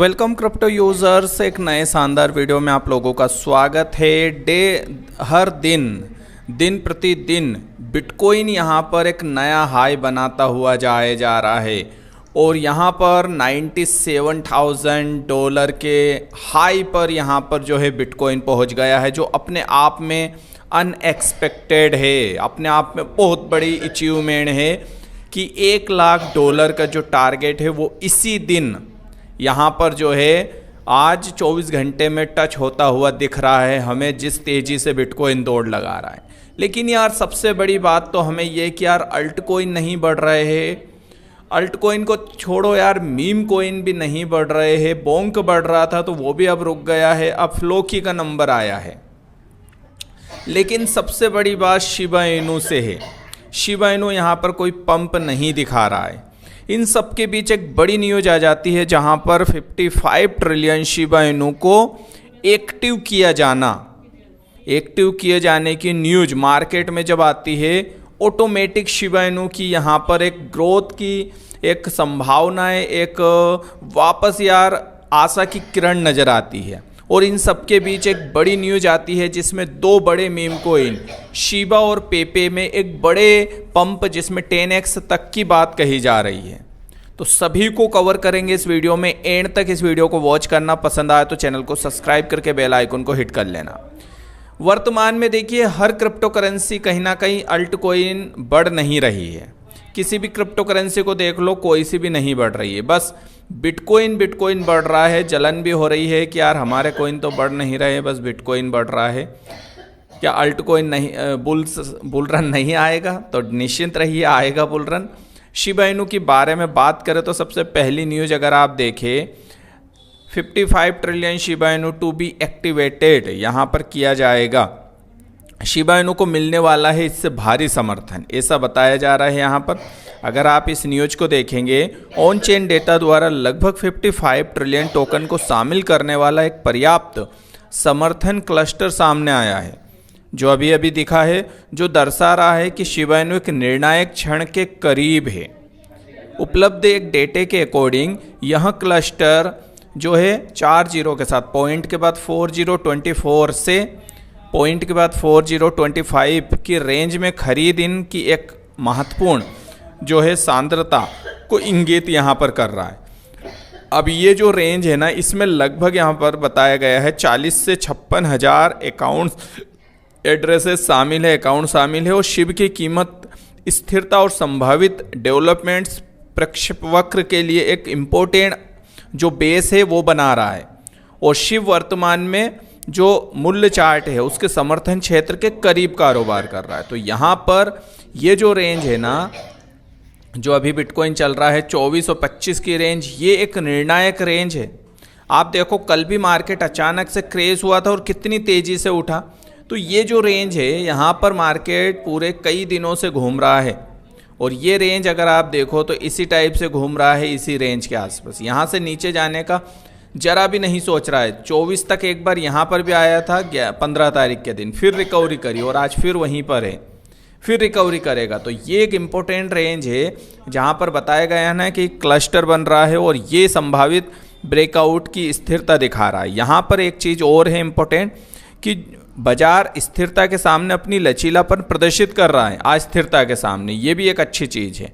Welcome crypto users, एक नए शानदार वीडियो में आप लोगों का स्वागत है। हर दिन प्रतिदिन बिटकॉइन यहाँ पर एक नया हाई बनाता हुआ जा रहा है और यहाँ पर $97,000 के हाई पर यहाँ पर जो है बिटकॉइन पहुँच गया है, जो अपने आप में अनएक्सपेक्टेड है, अपने आप में बहुत बड़ी अचीवमेंट है कि $1,00,000 का जो टारगेट है वो इसी दिन यहाँ पर जो है आज 24 घंटे में टच होता हुआ दिख रहा है हमें, जिस तेज़ी से बिटकॉइन दौड़ लगा रहा है। लेकिन यार सबसे बड़ी बात तो हमें ये कि यार अल्ट कॉइन नहीं बढ़ रहे हैं, अल्ट कॉइन को छोड़ो यार, मीम कॉइन भी नहीं बढ़ रहे हैं। बोंक बढ़ रहा था तो वो भी अब रुक गया है, अब फ्लोकी का नंबर आया है। लेकिन सबसे बड़ी बात शिबा इनू से है। शिबा इनू यहाँ पर कोई पंप नहीं दिखा रहा है। इन सब के बीच एक बड़ी न्यूज आ जाती है जहां पर 55 ट्रिलियन शिबा इनू को एक्टिव किए जाने की न्यूज मार्केट में जब आती है, ऑटोमेटिक शिबा इनू की यहाँ पर एक ग्रोथ की एक संभावना है, एक वापस यार आशा की किरण नज़र आती है। और इन सब के बीच एक बड़ी न्यूज आती है जिसमें दो बड़े मीम कोइन शिबा और पेपे में एक बड़े पंप जिसमें 10x तक की बात कही जा रही है। तो सभी को कवर करेंगे इस वीडियो में। एंड तक इस वीडियो को वॉच करना, पसंद आए तो चैनल को सब्सक्राइब करके बेल आइकन को हिट कर लेना। वर्तमान में देखिए हर क्रिप्टो करेंसी कहीं ना कहीं अल्ट कॉइन बढ़ नहीं रही है। किसी भी क्रिप्टो करेंसी को देख लो, कोई सी भी नहीं बढ़ रही है, बस बिटकॉइन बढ़ रहा है। जलन भी हो रही है कि यार हमारे कॉइन तो बढ़ नहीं रहे, बस बिटकॉइन बढ़ रहा है। क्या अल्ट कॉइन नहीं बुल रन नहीं आएगा? तो निश्चिंत रहिए, आएगा बुल रन। शिबा इनू की बारे में बात करें तो सबसे पहली न्यूज अगर आप देखें, 55 trillion Shiba Inu to be activated यहाँ पर किया जाएगा। शिबा इनू को मिलने वाला है इससे भारी समर्थन, ऐसा बताया जा रहा है यहाँ पर। अगर आप इस न्यूज को देखेंगे, ऑन चेन डेटा द्वारा लगभग 55 ट्रिलियन टोकन को शामिल करने वाला एक पर्याप्त समर्थन क्लस्टर सामने आया है, जो अभी अभी दिखा है, जो दर्शा रहा है कि शिबा इनू एक निर्णायक क्षण के करीब है। उपलब्ध एक डेटे के अकॉर्डिंग यह क्लस्टर जो है 4 जीरो के साथ पॉइंट के बाद 4024 से पॉइंट के बाद 4025 की रेंज में खरीद इन की एक महत्वपूर्ण जो है सांद्रता को इंगित यहाँ पर कर रहा है। अब ये जो रेंज है ना, इसमें लगभग यहाँ पर बताया गया है 40 से 56,000 अकाउंट्स एड्रेसेस शामिल है, अकाउंट शामिल है। और शिब की कीमत स्थिरता और संभावित डेवलपमेंट्स प्रक्षेपवक्र के लिए एक इम्पोर्टेंट जो बेस है वो बना रहा है। और शिब वर्तमान में जो मूल्य चार्ट है उसके समर्थन क्षेत्र के करीब कारोबार कर रहा है। तो यहाँ पर ये जो रेंज है ना, जो अभी बिटकॉइन चल रहा है 2425 की रेंज, ये एक निर्णायक रेंज है। आप देखो कल भी मार्केट अचानक से क्रेज हुआ था और कितनी तेज़ी से उठा। तो ये जो रेंज है यहाँ पर मार्केट पूरे कई दिनों से घूम रहा है, और ये रेंज अगर आप देखो तो इसी टाइप से घूम रहा है, इसी रेंज के आसपास। यहाँ से नीचे जाने का जरा भी नहीं सोच रहा है। 24 तक एक बार यहाँ पर भी आया था 15 तारीख के दिन, फिर रिकवरी करी और आज फिर वहीं पर है, फिर रिकवरी करेगा। तो ये एक इम्पोर्टेंट रेंज है जहाँ पर बताया गया है ना कि क्लस्टर बन रहा है और ये संभावित ब्रेकआउट की स्थिरता दिखा रहा है। यहाँ पर एक चीज़ और है इम्पोर्टेंट कि बाजार स्थिरता के सामने अपनी लचीलापन प्रदर्शित कर रहा है, अस्थिरता के सामने। ये भी एक अच्छी चीज़ है।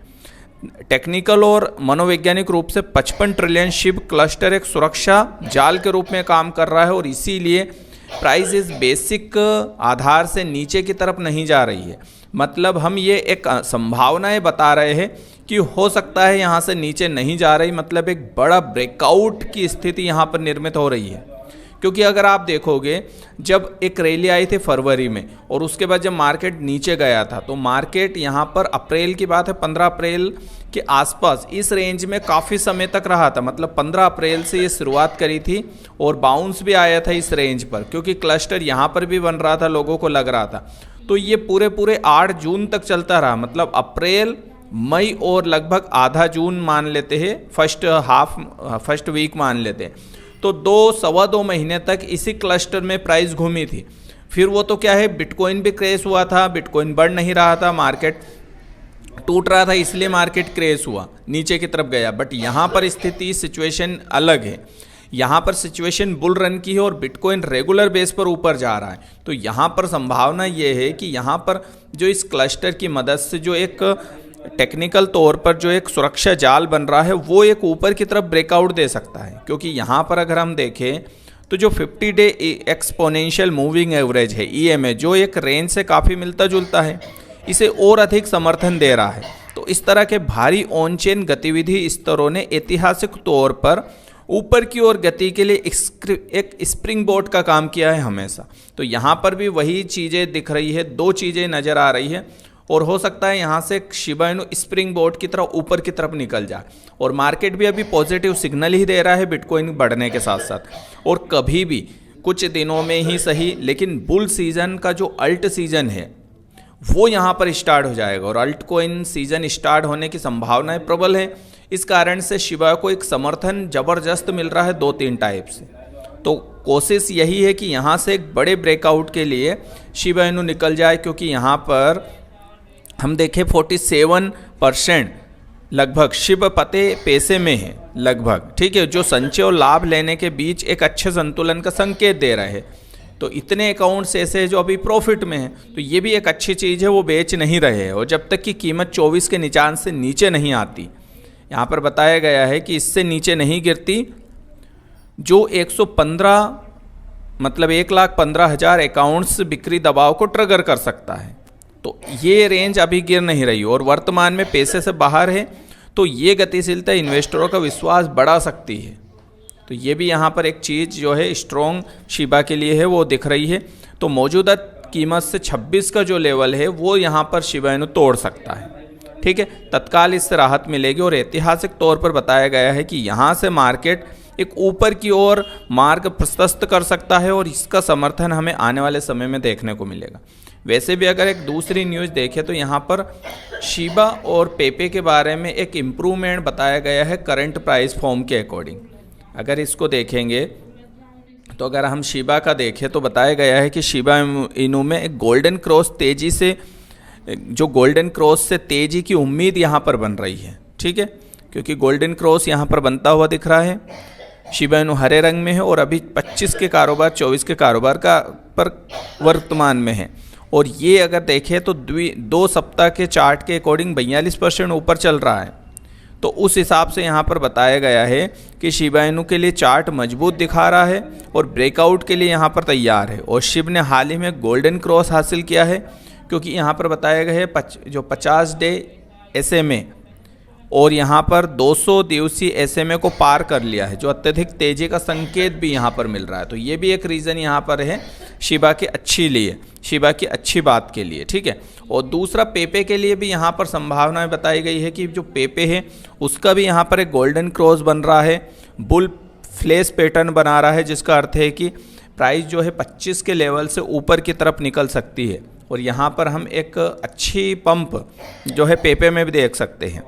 टेक्निकल और मनोवैज्ञानिक रूप से 55 ट्रिलियन शिब क्लस्टर एक सुरक्षा जाल के रूप में काम कर रहा है, और इसीलिए प्राइस इस बेसिक आधार से नीचे की तरफ नहीं जा रही है। मतलब हम ये एक संभावनाएं बता रहे हैं कि हो सकता है यहाँ से नीचे नहीं जा रही, मतलब एक बड़ा ब्रेकआउट की स्थिति यहाँ पर निर्मित हो रही है। क्योंकि अगर आप देखोगे जब एक रैली आई थी फरवरी में और उसके बाद जब मार्केट नीचे गया था, तो मार्केट यहाँ पर अप्रैल की बात है 15 अप्रैल के आसपास इस रेंज में काफ़ी समय तक रहा था। मतलब 15 अप्रैल से ये शुरुआत करी थी और बाउंस भी आया था इस रेंज पर, क्योंकि क्लस्टर यहाँ पर भी बन रहा था, लोगों को लग रहा था। तो ये पूरे 8 जून तक चलता रहा, मतलब अप्रैल, मई और लगभग आधा जून मान लेते हैं, फर्स्ट वीक मान लेते हैं। तो सवा दो महीने तक इसी क्लस्टर में प्राइस घूमी थी। फिर वो तो क्या है, बिटकॉइन भी क्रेश हुआ था, बिटकॉइन बढ़ नहीं रहा था, मार्केट टूट रहा था, इसलिए मार्केट क्रेश हुआ, नीचे की तरफ गया। बट यहाँ पर स्थिति सिचुएशन अलग है। यहाँ पर सिचुएशन बुल रन की है और बिटकॉइन रेगुलर बेस पर ऊपर जा रहा है। तो यहाँ पर संभावना ये है कि यहाँ पर जो इस क्लस्टर की मदद से जो एक टेक्निकल तौर पर जो एक सुरक्षा जाल बन रहा है वो एक ऊपर की तरफ ब्रेकआउट दे सकता है, क्योंकि यहाँ पर अगर हम देखें तो जो 50 डे एक्सपोनेंशियल मूविंग एवरेज है EMA, जो एक रेंज से काफ़ी मिलता जुलता है, इसे और अधिक समर्थन दे रहा है। तो इस तरह के भारी ऑन चेन गतिविधि स्तरों ने ऐतिहासिक तौर पर ऊपर की ओर गति के लिए एक स्प्रिंग बोर्ड का काम किया है हमेशा। तो यहाँ पर भी वही चीज़ें दिख रही है, दो चीज़ें नज़र आ रही है और हो सकता है यहाँ से शिबा इनु स्प्रिंग बोर्ड की तरफ ऊपर की तरफ निकल जाए और मार्केट भी अभी पॉजिटिव सिग्नल ही दे रहा है बिटकॉइन बढ़ने के साथ साथ। और कभी भी कुछ दिनों में ही सही, लेकिन बुल सीज़न का जो अल्ट सीज़न है वो यहाँ पर स्टार्ट हो जाएगा और अल्ट कॉइन सीज़न स्टार्ट होने की संभावनाएं प्रबल है। इस कारण से शिबा को एक समर्थन ज़बरदस्त मिल रहा है 2-3 टाइप से। तो कोशिश यही है कि यहाँ से एक बड़े ब्रेकआउट के लिए शिबा इनु निकल जाए, क्योंकि यहाँ पर हम देखें 47% लगभग शिब पते पैसे में है लगभग, ठीक है, जो संचय और लाभ लेने के बीच एक अच्छे संतुलन का संकेत दे रहे हैं। तो इतने अकाउंट्स ऐसे हैं जो अभी प्रॉफिट में हैं, तो ये भी एक अच्छी चीज़ है, वो बेच नहीं रहे हैं। और जब तक कि कीमत 24 के निशान से नीचे नहीं आती, यहाँ पर बताया गया है कि इससे नीचे नहीं गिरती, जो 115 मतलब 1,15,000 अकाउंट्स बिक्री दबाव को ट्रिगर कर सकता है। तो ये रेंज अभी गिर नहीं रही और वर्तमान में पैसे से बाहर है, तो ये गतिशीलता इन्वेस्टरों का विश्वास बढ़ा सकती है। तो ये भी यहाँ पर एक चीज़ जो है स्ट्रॉन्ग शिबा के लिए है, वो दिख रही है। तो मौजूदा कीमत से 26 का जो लेवल है वो यहाँ पर शिबा इनु तोड़ सकता है, ठीक है, तत्काल इससे राहत मिलेगी। और ऐतिहासिक तौर पर बताया गया है कि यहाँ से मार्केट एक ऊपर की ओर मार्ग प्रशस्त कर सकता है और इसका समर्थन हमें आने वाले समय में देखने को मिलेगा। वैसे भी अगर एक दूसरी न्यूज़ देखें तो यहाँ पर शिबा और पेपे के बारे में एक इम्प्रूवमेंट बताया गया है करंट प्राइस फॉर्म के अकॉर्डिंग। अगर इसको देखेंगे तो अगर हम शिबा का देखें तो बताया गया है कि शिबा इनु में एक गोल्डन क्रॉस तेज़ी से, जो गोल्डन क्रॉस से तेज़ी की उम्मीद यहाँ पर बन रही है, ठीक है, क्योंकि गोल्डन क्रॉस यहाँ पर बनता हुआ दिख रहा है। शिबा इनु हरे रंग में है और अभी 25 के कारोबार 24 के कारोबार का पर वर्तमान में है। और ये अगर देखें तो 2 सप्ताह के चार्ट के अकॉर्डिंग 42% ऊपर चल रहा है। तो उस हिसाब से यहाँ पर बताया गया है कि शिबा इनु के लिए चार्ट मजबूत दिखा रहा है और ब्रेकआउट के लिए यहाँ पर तैयार है। और शिब ने हाल ही में गोल्डन क्रॉस हासिल किया है, क्योंकि यहाँ पर बताया गया है जो 50 डे SMA और यहाँ पर 200 दिवसीय SMA को पार कर लिया है, जो अत्यधिक तेज़ी का संकेत भी यहाँ पर मिल रहा है। तो ये भी एक रीज़न यहाँ पर है शिबा की अच्छी बात के लिए, ठीक है। और दूसरा पेपे के लिए भी यहाँ पर संभावनाएं बताई गई है कि जो पेपे है उसका भी यहाँ पर एक गोल्डन क्रॉस बन रहा है, बुल फ्लैश पैटर्न बना रहा है, जिसका अर्थ है कि प्राइस जो है 25 के लेवल से ऊपर की तरफ निकल सकती है। और यहाँ पर हम एक अच्छी पंप जो है पेपे में भी देख सकते हैं।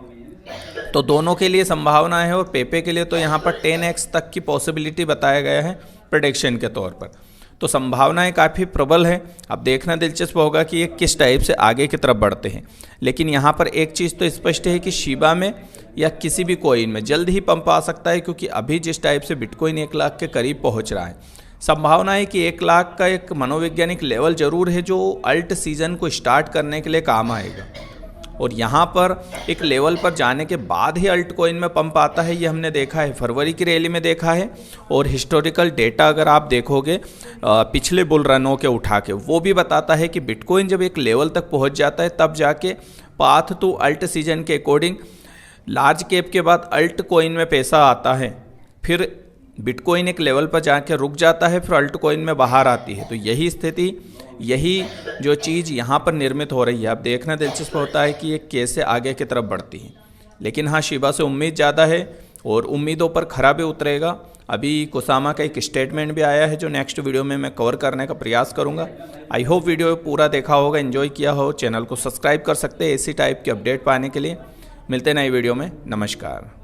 तो दोनों के लिए संभावना है और पेपे के लिए तो यहाँ पर 10x तक की पॉसिबिलिटी बताया गया है प्रेडिक्शन के तौर पर। तो संभावनाएं काफ़ी प्रबल है। अब देखना दिलचस्प होगा कि ये किस टाइप से आगे की तरफ बढ़ते हैं। लेकिन यहाँ पर एक चीज़ तो स्पष्ट है कि शिबा में या किसी भी कॉइन में जल्द ही पंप आ सकता है, क्योंकि अभी जिस टाइप से बिटकॉइन 1 लाख के करीब पहुँच रहा है, संभावना है कि 1 लाख का एक मनोवैज्ञानिक लेवल जरूर है जो अल्ट सीजन को स्टार्ट करने के लिए काम आएगा। और यहाँ पर एक लेवल पर जाने के बाद ही अल्ट कॉइन में पंप आता है, ये हमने देखा है, फरवरी की रैली में देखा है। और हिस्टोरिकल डेटा अगर आप देखोगे पिछले बुल रनों के उठा के, वो भी बताता है कि बिटकॉइन जब एक लेवल तक पहुँच जाता है तब जाके पाथ टू अल्ट सीजन के अकॉर्डिंग लार्ज कैप के बाद अल्ट कॉइन में पैसा आता है, फिर बिटकॉइन एक लेवल पर जाके रुक जाता है, फिर अल्ट कॉइन में बाहर आती है। तो यही स्थिति, यही जो चीज़ यहाँ पर निर्मित हो रही है। अब देखना दिलचस्प होता है कि ये कैसे आगे की तरफ बढ़ती है। लेकिन हाँ, शिबा से उम्मीद ज़्यादा है और उम्मीदों पर खरा भी उतरेगा। अभी कुसामा का एक स्टेटमेंट भी आया है जो नेक्स्ट वीडियो में मैं कवर करने का प्रयास करूँगा। आई होप वीडियो पूरा देखा होगा, एंजॉय किया हो। चैनल को सब्सक्राइब कर सकते हैं ऐसी टाइप की अपडेट पाने के लिए। मिलते हैं नई वीडियो में। नमस्कार।